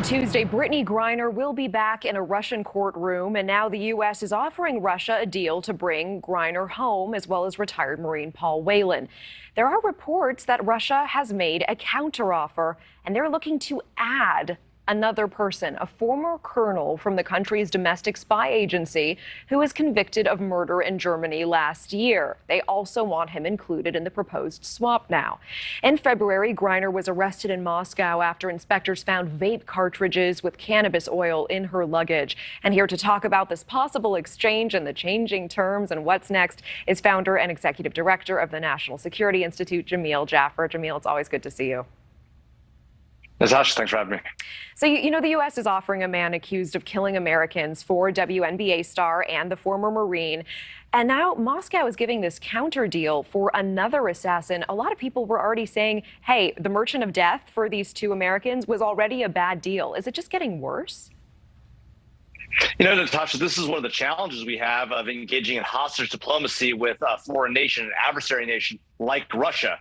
Tuesday, Brittney Griner will be back in a Russian courtroom, and now the U.S. is offering Russia a deal to bring Griner home, as well as retired Marine Paul Whelan. There are reports that Russia has made a counteroffer, and they're looking to add another person, a former colonel from the country's domestic spy agency who was convicted of murder in Germany last year. They also want him included in the proposed swap now. In February, Griner was arrested in Moscow after inspectors found vape cartridges with cannabis oil in her luggage. And here to talk about this possible exchange and the changing terms and what's next is founder and executive director of the National Security Institute, Jamil Jaffer. Jamil, it's always good to see you. Natasha, thanks for having me. So, you know, the U.S. is offering a man accused of killing Americans for WNBA star and the former Marine. And now Moscow is giving this counter deal for another assassin. A lot of people were already saying, hey, the merchant of death for these two Americans was already a bad deal. Is it just getting worse? You know, Natasha, this is one of the challenges we have of engaging in hostage diplomacy with a foreign nation, an adversary nation like Russia.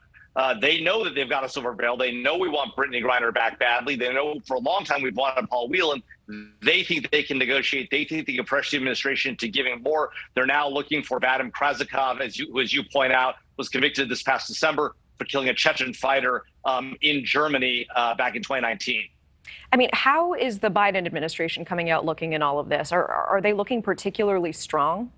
They know that they've got us over bail. They know we want Brittney Griner back badly. They know for a long time we've wanted Paul Whelan. They think they can negotiate. They think they can pressure the administration to giving more. They're now looking for Vadim Krazikov, as you point out, was convicted this past December for killing a Chechen fighter in Germany back in 2019. I mean, how is the Biden administration coming out looking in all of this? Are they looking particularly strong?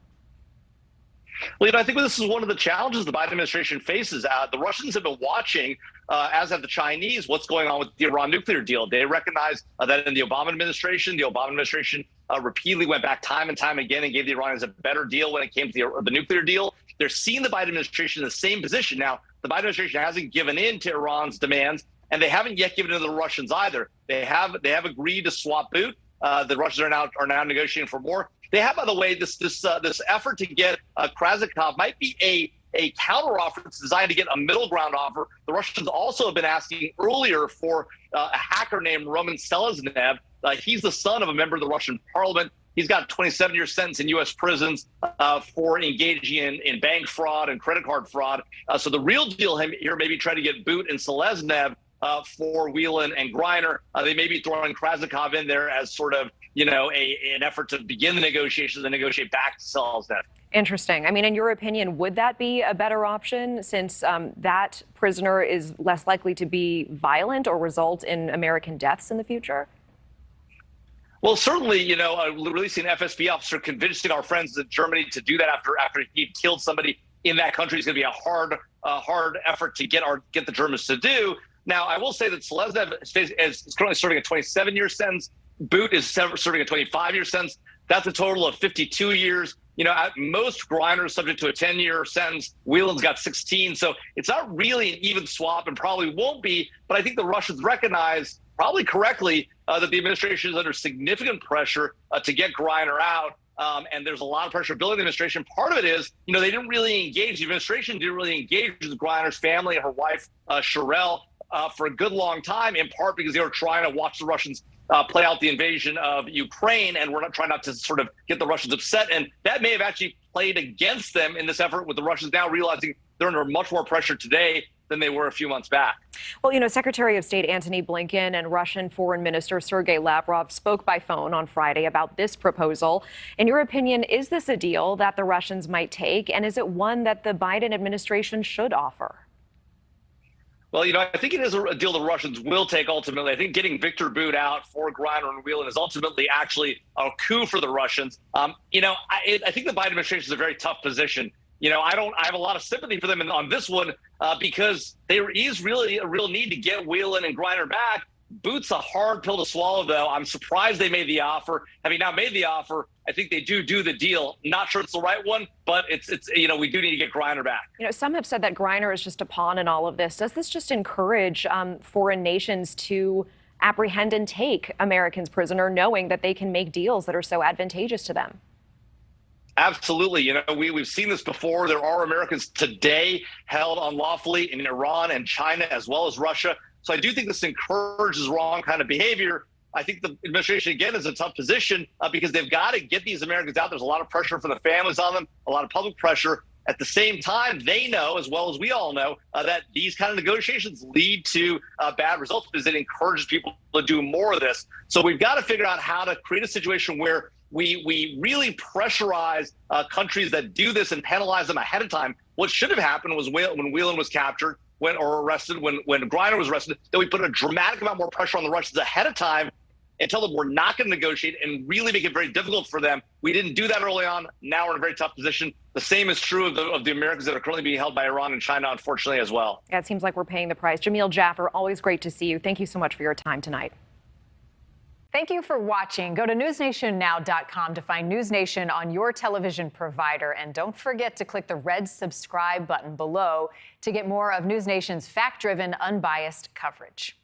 Well, you know, I think this is one of the challenges the Biden administration faces. The Russians have been watching, as have the Chinese, what's going on with the Iran nuclear deal. They recognize that in the Obama administration, repeatedly went back time and time again and gave the Iranians a better deal when it came to the nuclear deal. They're seeing the Biden administration in the same position. Now, the Biden administration hasn't given in to Iran's demands, and they haven't yet given in to the Russians either. They have agreed to swap boot. The Russians are now negotiating for more. They have, by the way, this effort to get Krazikov might be a counteroffer that's designed to get a middle ground offer. The Russians also have been asking earlier for a hacker named Roman Seleznev. He's the son of a member of the Russian parliament. He's got a 27-year sentence in U.S. prisons for engaging in bank fraud and credit card fraud. So the real deal here may be trying to get Boot and Seleznev for Whelan and Griner. They may be throwing Krazikov in there as sort of, you know, an effort to begin the negotiations and negotiate back to Seleznev. Interesting. I mean, in your opinion, would that be a better option since that prisoner is less likely to be violent or result in American deaths in the future? Well, certainly, you know, releasing an FSB officer, convincing our friends in Germany to do that after he killed somebody in that country is going to be a hard effort to get the Germans to do. Now, I will say that Seleznev is currently serving a 27-year sentence. Boot is serving a 25-year sentence. That's a total of 52 years. You know, at most, Griner is subject to a 10-year sentence. Whelan's got 16. So it's not really an even swap and probably won't be. But I think the Russians recognize, probably correctly, that the administration is under significant pressure to get Griner out. And there's a lot of pressure building the administration. Part of it is, you know, they didn't really engage. The administration didn't really engage with Griner's family and her wife, Sherelle, for a good long time, in part because they were trying to watch the Russians play out the invasion of Ukraine, and we're not trying not to sort of get the Russians upset. And that may have actually played against them in this effort, with the Russians now realizing they're under much more pressure today than they were a few months back. Well, you know, Secretary of State Antony Blinken and Russian Foreign Minister Sergei Lavrov spoke by phone on Friday about this proposal. In your opinion, is this a deal that the Russians might take, and is it one that the Biden administration should offer? Well, you know, I think it is a deal the Russians will take ultimately. I think getting Victor Boot out for Griner and Whelan is ultimately actually a coup for the Russians. You know, I think the Biden administration is a very tough position. You know, I have a lot of sympathy for them on this one because there is really a real need to get Whelan and Griner back. Boot's a hard pill to swallow, though. I'm surprised they made the offer. Having now made the offer, I think they do the deal. Not sure it's the right one, but it's you know, we do need to get Griner back. You know, some have said that Griner is just a pawn in all of this. Does this just encourage foreign nations to apprehend and take Americans prisoner, knowing that they can make deals that are so advantageous to them? Absolutely. You know, we've seen this before. There are Americans today held unlawfully in Iran and China, as well as Russia. So I do think this encourages wrong kind of behavior. I think the administration, again, is in a tough position because they've got to get these Americans out. There's a lot of pressure for the families on them, a lot of public pressure. At the same time, they know, as well as we all know, that these kind of negotiations lead to bad results because it encourages people to do more of this. So we've got to figure out how to create a situation where we really pressurize countries that do this and penalize them ahead of time. What should have happened was when Whelan was captured or arrested, when Griner was arrested, that we put a dramatic amount more pressure on the Russians ahead of time and tell them we're not going to negotiate and really make it very difficult for them. We didn't do that early on. Now we're in a very tough position. The same is true of the Americans that are currently being held by Iran and China, unfortunately, as well. Yeah, it seems like we're paying the price. Jamil Jaffer, always great to see you. Thank you so much for your time tonight. Thank you for watching. Go to newsnationnow.com to find News Nation on your television provider. And don't forget to click the red subscribe button below to get more of News Nation's fact-driven, unbiased coverage.